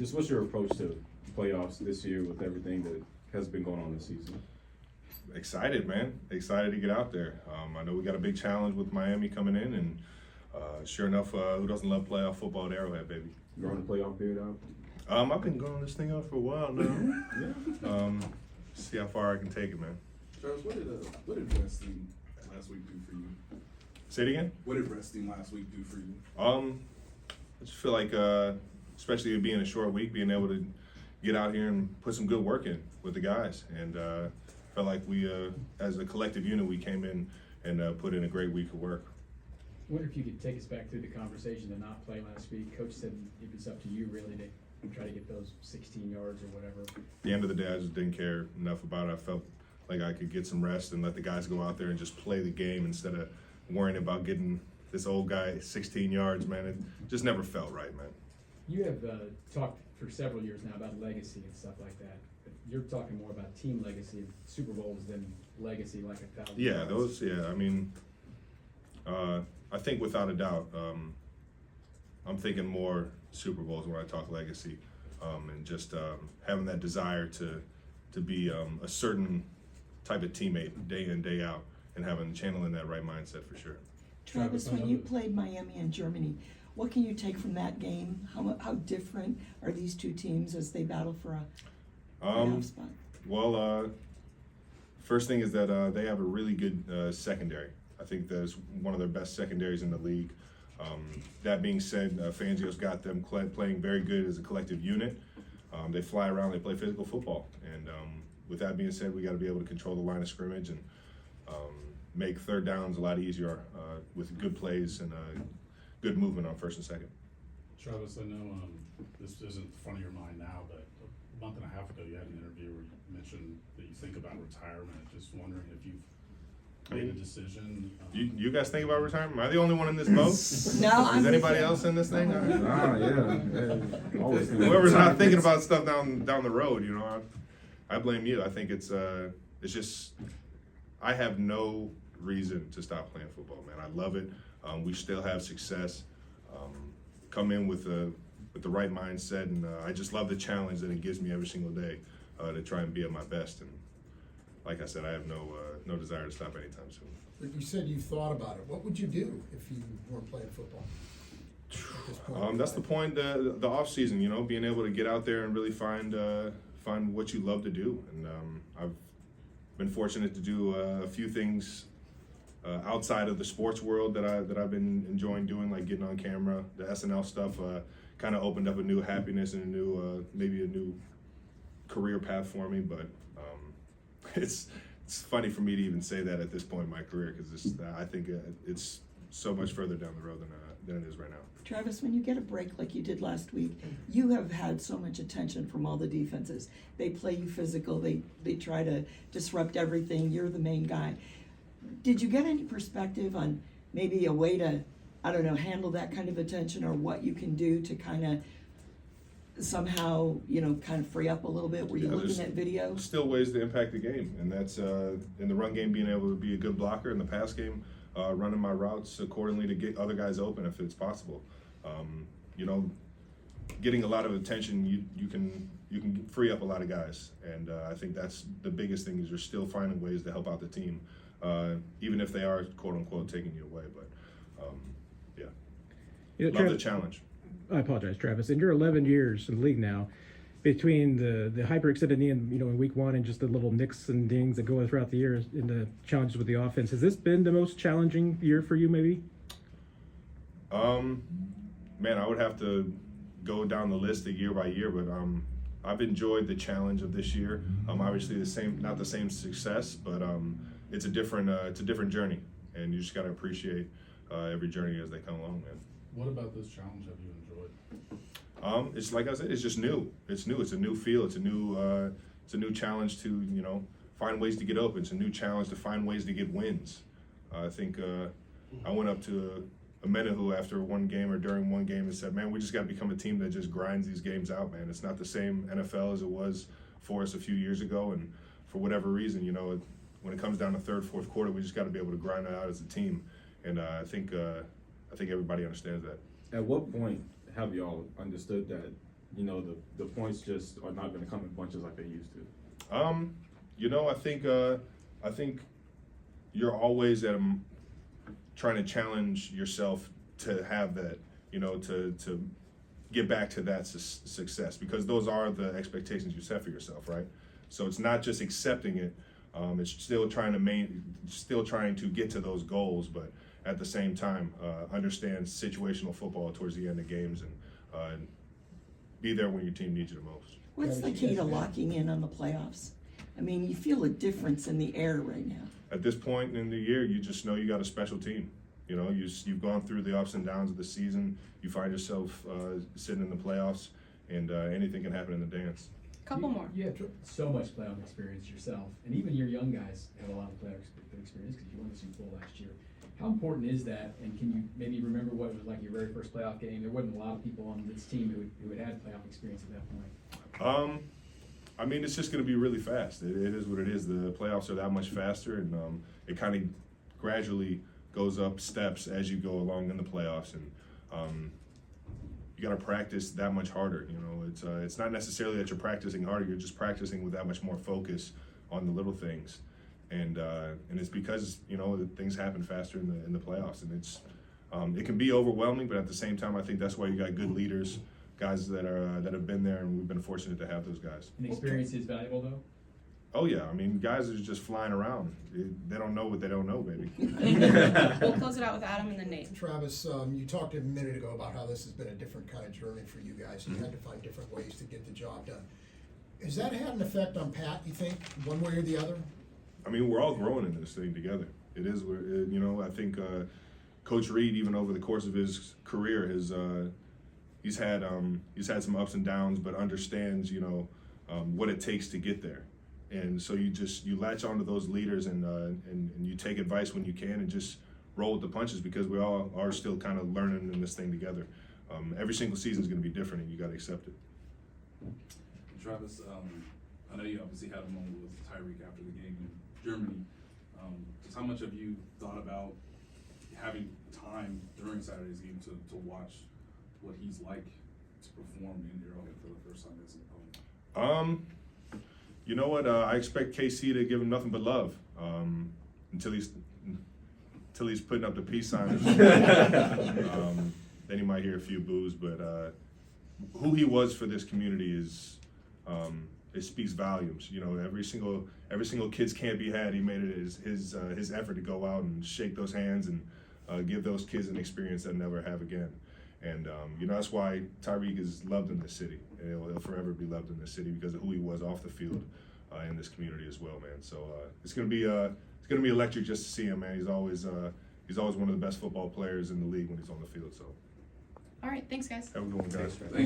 Just what's your approach to playoffs this year with everything that has been going on this season? Excited, man. Excited to get out there. I know we got a big challenge with Miami coming in, and sure enough, who doesn't love playoff football at Arrowhead, baby? Growing the playoff period out? I've been going this thing out for a while now. See how far I can take it, man. Travis, what did resting last week do for you? Say it again? What did resting last week do for you? I just feel like, especially it being a short week, being able to get out here and put some good work in with the guys. And felt like we, as a collective unit, we came in and put in a great week of work. I wonder if you could take us back through the conversation to not play last week. Coach said if it's up to you really to try to get those 16 yards or whatever. At the end of the day, I just didn't care enough about it. I felt like I could get some rest and let the guys go out there and just play the game instead of worrying about getting this old guy 16 yards, man. It just never felt right, man. You have talked for several years now about legacy and stuff like that. But you're talking more about team legacy and Super Bowls than legacy like 1,000 Yeah, yards. those. Yeah, I mean, I think without a doubt, I'm thinking more Super Bowls when I talk legacy, and just having that desire to be a certain type of teammate day in, day out, and channeling that right mindset for sure. Travis, when you played Miami and Germany, what can you take from that game? How different are these two teams as they battle for a playoff spot? Well, first thing is that they have a really good secondary. I think that's one of their best secondaries in the league. That being said, Fangio's got them playing very good as a collective unit. They fly around, they play physical football. And with that being said, we got to be able to control the line of scrimmage and make third downs a lot easier with good plays and good movement on first and second. Travis, I know this isn't front of your mind now, but a month and a half ago you had an interview where you mentioned that you think about retirement. Just wondering if you've made a decision. You guys think about retirement? Am I the only one in this boat? No, Is anybody else in this thing? Yeah. Always Whoever's not thinking about stuff down the road, I blame you. I think it's just I have no reason to stop playing football, man. I love it. We still have success. Come in with the right mindset, and I just love the challenge that it gives me every single day to try and be at my best. And like I said, I have no desire to stop anytime soon. But you said you thought about it. What would you do if you weren't playing football? At this point That's the point. The off season, being able to get out there and really find what you love to do. And I've been fortunate to do a few things outside of the sports world that I've been enjoying doing, like getting on camera. The SNL stuff kind of opened up a new happiness and maybe a new career path for me. But it's funny for me to even say that at this point in my career, because I think it's so much further down the road than it is right now. Travis, when you get a break like you did last week, you have had so much attention from all the defenses. They play you physical. They try to disrupt everything. You're the main guy. Did you get any perspective on maybe a way to, handle that kind of attention, or what you can do to kind of somehow, kind of free up a little bit? Were you looking at video? Still ways to impact the game, and that's in the run game, being able to be a good blocker. In the pass game, running my routes accordingly to get other guys open if it's possible. Getting a lot of attention, you can free up a lot of guys, and I think that's the biggest thing, is you're still finding ways to help out the team, even if they are quote unquote taking you away. But love the challenge. I apologize, Travis. In your 11 years in the league now, between the hyperextended knee and in week one and just the little nicks and dings that go throughout the year and the challenges with the offense, has this been the most challenging year for you, maybe? Man, I would have to go down the list year by year, but I've enjoyed the challenge of this year. Obviously not the same success, but it's a different journey, and you just got to appreciate every journey as they come along, man. What about this challenge have you enjoyed? It's like I said, it's just new. It's new. It's a new feel. It's a new challenge to find ways to get open. It's a new challenge to find ways to get wins. I think I went up to a Menahu after one game or during one game and said, "Man, we just got to become a team that just grinds these games out, man. It's not the same NFL as it was for us a few years ago, and for whatever reason, when it comes down to third, fourth quarter, we just got to be able to grind it out as a team." And I think everybody understands that. At what point have y'all understood that you know, the points just are not going to come in bunches like they used to? You know, I think you're always trying to challenge yourself to have that, you know, to get back to that success, because those are the expectations you set for yourself, right? So it's not just accepting it. It's still trying to get to those goals, but at the same time, understand situational football towards the end of games and be there when your team needs you the most. What's the key to locking in on the playoffs? I mean, you feel a difference in the air right now. At this point in the year, you just know you got a special team. You know, you've gone through the ups and downs of the season. You find yourself sitting in the playoffs, and anything can happen in the dance. Couple more. You have so much playoff experience yourself, and even your young guys have a lot of playoff experience because you won the Super Bowl last year. How important is that, and can you maybe remember what it was like your very first playoff game? There wasn't a lot of people on this team who had had playoff experience at that point. I mean, it's just going to be really fast. It is what it is. The playoffs are that much faster, and it kind of gradually goes up steps as you go along in the playoffs, and you got to practice that much harder. You know, it's not necessarily that you're practicing harder. You're just practicing with that much more focus on the little things, and it's because, you know, things happen faster in the playoffs, and it can be overwhelming, but at the same time, I think that's why you got good leaders, guys that have been there, and we've been fortunate to have those guys. And experience is valuable, though? Oh yeah, I mean, guys are just flying around. They don't know what they don't know, baby. We'll close it out with Adam and then Nate. Travis, you talked a minute ago about how this has been a different kind of journey for you guys. You had to find different ways to get the job done. Has that had an effect on Pat, you think, one way or the other? I mean, we're all growing in this thing together. It is, you know, I think Coach Reed, even over the course of his career, he's had some ups and downs, but understands, you know, what it takes to get there. And so you latch onto those leaders and you take advice when you can and just roll with the punches, because we all are still kind of learning in this thing together. Every single season is going to be different, and you got to accept it. Travis, I know you obviously had a moment with Tyreek after the game in Germany. Just how much have you thought about having time during Saturday's game to watch what he's like to perform in Arrowhead for the first time as an opponent? You know what? I expect KC to give him nothing but love until he's putting up the peace signs. Then he might hear a few boos, but who he was for this community is it speaks volumes. You know, every single kid's camp he had, he made it his effort to go out and shake those hands and give those kids an experience they'll never have again. And you know, that's why Tyreek is loved in this city, and he'll forever be loved in this city because of who he was off the field in this community as well, man. So it's gonna be electric just to see him, man. He's always one of the best football players in the league when he's on the field. So All right, thanks, guys. have a good one, guys. Thank you.